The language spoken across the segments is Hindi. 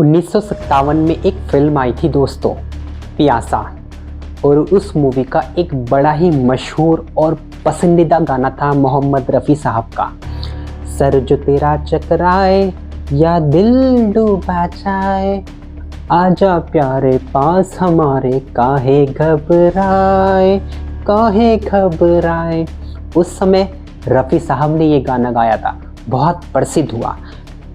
1957 में एक फिल्म आई थी दोस्तों, प्यासा। और उस मूवी का एक बड़ा ही मशहूर और पसंदीदा गाना था मोहम्मद रफ़ी साहब का। सर जो तेरा चकराए या दिल डूबा जाए, आजा प्यारे पास हमारे, काहे घबराए काहे घबराए। उस समय रफ़ी साहब ने ये गाना गाया था, बहुत प्रसिद्ध हुआ।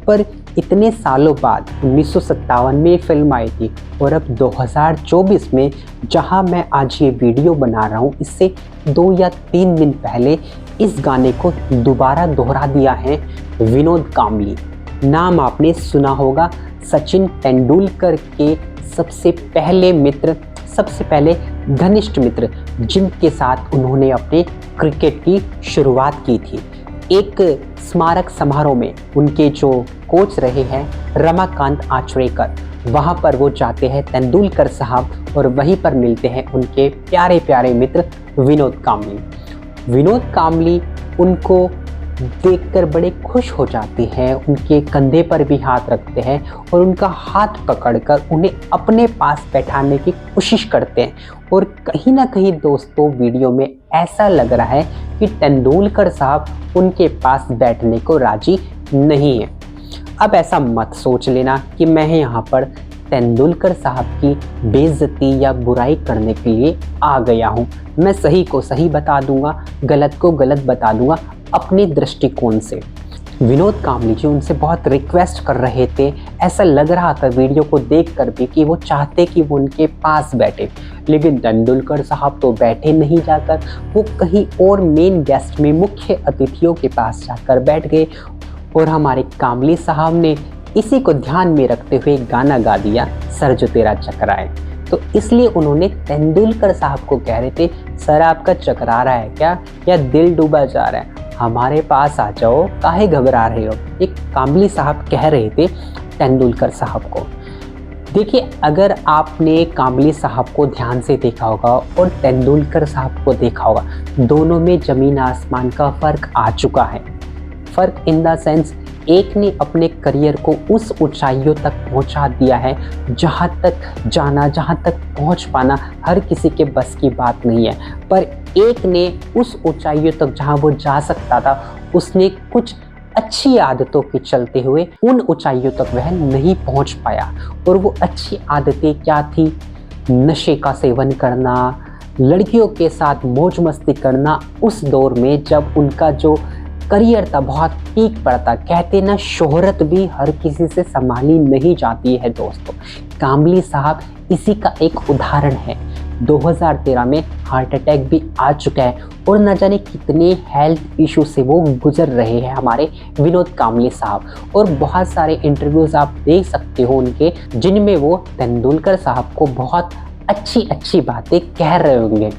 पर इतने सालों बाद 1957 में ये फिल्म आई थी और अब 2024 में जहां मैं आज ये वीडियो बना रहा हूँ, इससे 2 या 3 दिन पहले इस गाने को दोबारा दोहरा दिया है विनोद कांबली। नाम आपने सुना होगा, सचिन तेंदुलकर के सबसे पहले मित्र, सबसे पहले घनिष्ठ मित्र, जिनके साथ उन्होंने अपने क्रिकेट की शुरुआत की थी। एक स्मारक समारोह में उनके जो कोच रहे हैं रमाकांत आचरेकर, वहाँ पर वो जाते हैं तेंदुलकर साहब और वहीं पर मिलते हैं उनके प्यारे प्यारे मित्र विनोद कांबली। विनोद कांबली उनको देखकर बड़े खुश हो जाते हैं, उनके कंधे पर भी हाथ रखते हैं और उनका हाथ पकड़कर उन्हें अपने पास बैठाने की कोशिश करते हैं। और कहीं ना कहीं दोस्तों वीडियो में ऐसा लग रहा है कि तेंदुलकर साहब उनके पास बैठने को राजी नहीं है। अब ऐसा मत सोच लेना कि मैं यहाँ पर तेंदुलकर साहब की बेइज्जती या बुराई करने के लिए आ गया हूँ। मैं सही को सही बता दूंगा, गलत को गलत बता दूंगा अपने दृष्टिकोण से। विनोद कांबली जी उनसे बहुत रिक्वेस्ट कर रहे थे, ऐसा लग रहा था वीडियो को देखकर भी कि वो चाहते कि वो उनके पास बैठे, लेकिन तेंदुलकर साहब तो बैठे नहीं जाकर, वो कहीं और मेन गेस्ट में मुख्य अतिथियों के पास जाकर बैठ गए। और हमारे कांबली साहब ने इसी को ध्यान में रखते हुए गाना गा दिया, सर जो तेरा चकराए। तो इसलिए उन्होंने तेंदुलकर साहब को कह रहे थे, सर आपका चकरा रहा है क्या, या दिल डूबा जा रहा है, हमारे पास आ जाओ, काहे घबरा रहे हो, एक कांबली साहब कह रहे थे तेंदुलकर साहब को। देखिए, अगर आपने कांबली साहब को ध्यान से देखा होगा और तेंदुलकर साहब को देखा होगा, दोनों में जमीन आसमान का फ़र्क आ चुका है। फ़र्क इन द सेंस, एक ने अपने करियर को उस ऊंचाइयों तक पहुंचा दिया है जहां तक जाना, जहां तक पहुंच पाना हर किसी के बस की बात नहीं है। पर एक ने उस ऊंचाइयों तक जहां वो जा सकता था, उसने कुछ अच्छी आदतों के चलते हुए उन ऊंचाइयों तक वह नहीं पहुंच पाया। और वो अच्छी आदतें क्या थी? नशे का सेवन करना, लड़कियों के साथ मौज मस्ती करना, उस दौर में जब उनका जो करियर था बहुत पीक पर था। कहते ना, शोहरत भी हर किसी से संभाली नहीं जाती है दोस्तों। कांबली साहब इसी का एक उदाहरण है। 2013 में हार्ट अटैक भी आ चुका है और न जाने कितने हेल्थ इशू से वो गुजर रहे हैं हमारे विनोद कांबली साहब। और बहुत सारे इंटरव्यूज आप देख सकते हो उनके, जिनमें वो तेंदुलकर साहब को बहुत अच्छी अच्छी बातें कह रहे होंगे।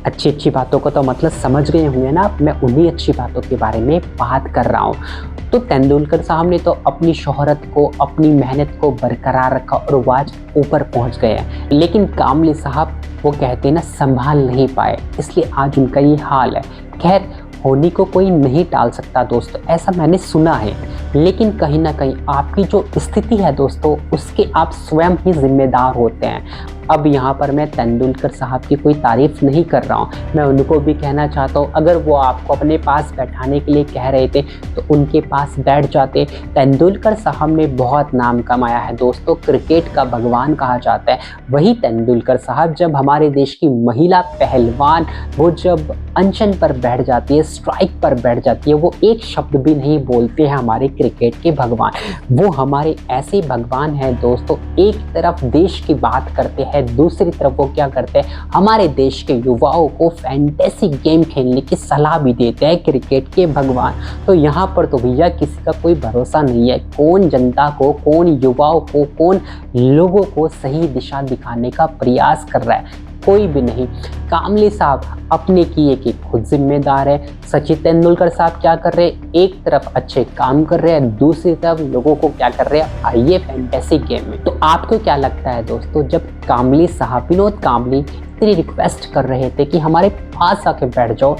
अच्छी अच्छी बातों को तो मतलब समझ गए होंगे ना, मैं उन्हीं अच्छी बातों के बारे में बात कर रहा हूँ। तो तेंदुलकर साहब ने तो अपनी शोहरत को, अपनी मेहनत को बरकरार रखा और वो आज ऊपर पहुँच गए हैं। लेकिन कांबली साहब वो कहते ना, संभाल नहीं पाए, इसलिए आज उनका ये हाल है। खैर, होनी को कोई नहीं टाल सकता दोस्तों, ऐसा मैंने सुना है। लेकिन कहीं ना कहीं आपकी जो स्थिति है दोस्तों, उसके आप स्वयं ही जिम्मेदार होते हैं। अब यहाँ पर मैं तेंदुलकर साहब की कोई तारीफ नहीं कर रहा हूँ, मैं उनको भी कहना चाहता हूँ, अगर वो आपको अपने पास बैठाने के लिए कह रहे थे तो उनके पास बैठ जाते। तेंदुलकर साहब ने बहुत नाम कमाया है दोस्तों, क्रिकेट का भगवान कहा जाता है। वही तेंदुलकर साहब, जब हमारे देश की महिला पहलवान वो जब अनशन पर बैठ जाती है, स्ट्राइक पर बैठ जाती है, वो एक शब्द भी नहीं बोलते हैं हमारे क्रिकेट के भगवान। वो हमारे ऐसे भगवान हैं दोस्तों, एक तरफ देश की बात करते हैं, दूसरी तरफ वो क्या करते हैं, हमारे देश के युवाओं को फैंटेसी गेम खेलने की सलाह भी देते हैं, क्रिकेट के भगवान। तो यहाँ पर तो भैया किसी का कोई भरोसा नहीं है, कौन जनता को, कौन युवाओं को, कौन लोगों को सही दिशा दिखाने का प्रयास कर रहा है, कोई भी नहीं। कांबली साहब अपने किए कि खुद जिम्मेदार है। सचिन तेंदुलकर साहब क्या कर रहे हैं, एक तरफ अच्छे काम कर रहे हैं, दूसरी तरफ लोगों को क्या कर रहे हैं, आइए फैंटेसी गेम में। तो आपको क्या लगता है दोस्तों, जब कांबली साहब, विनोद कांबली इतनी रिक्वेस्ट कर रहे थे कि हमारे पास आके बैठ जाओ,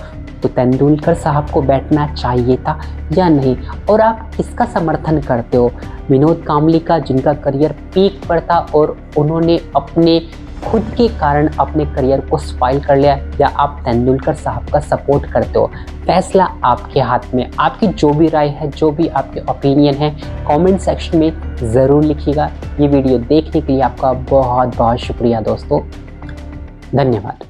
तो तेंदुलकर साहब को बैठना चाहिए था या नहीं, और आप किसका समर्थन करते हो? विनोद कांबली का, जिनका करियर पीक पर था और उन्होंने अपने खुद के कारण अपने करियर को स्पॉइल कर लिया, या आप तेंदुलकर साहब का सपोर्ट करते हो? फैसला आपके हाथ में। आपकी जो भी राय है, जो भी आपके ओपिनियन है, कमेंट सेक्शन में ज़रूर लिखिएगा। ये वीडियो देखने के लिए आपका बहुत बहुत शुक्रिया दोस्तों, धन्यवाद।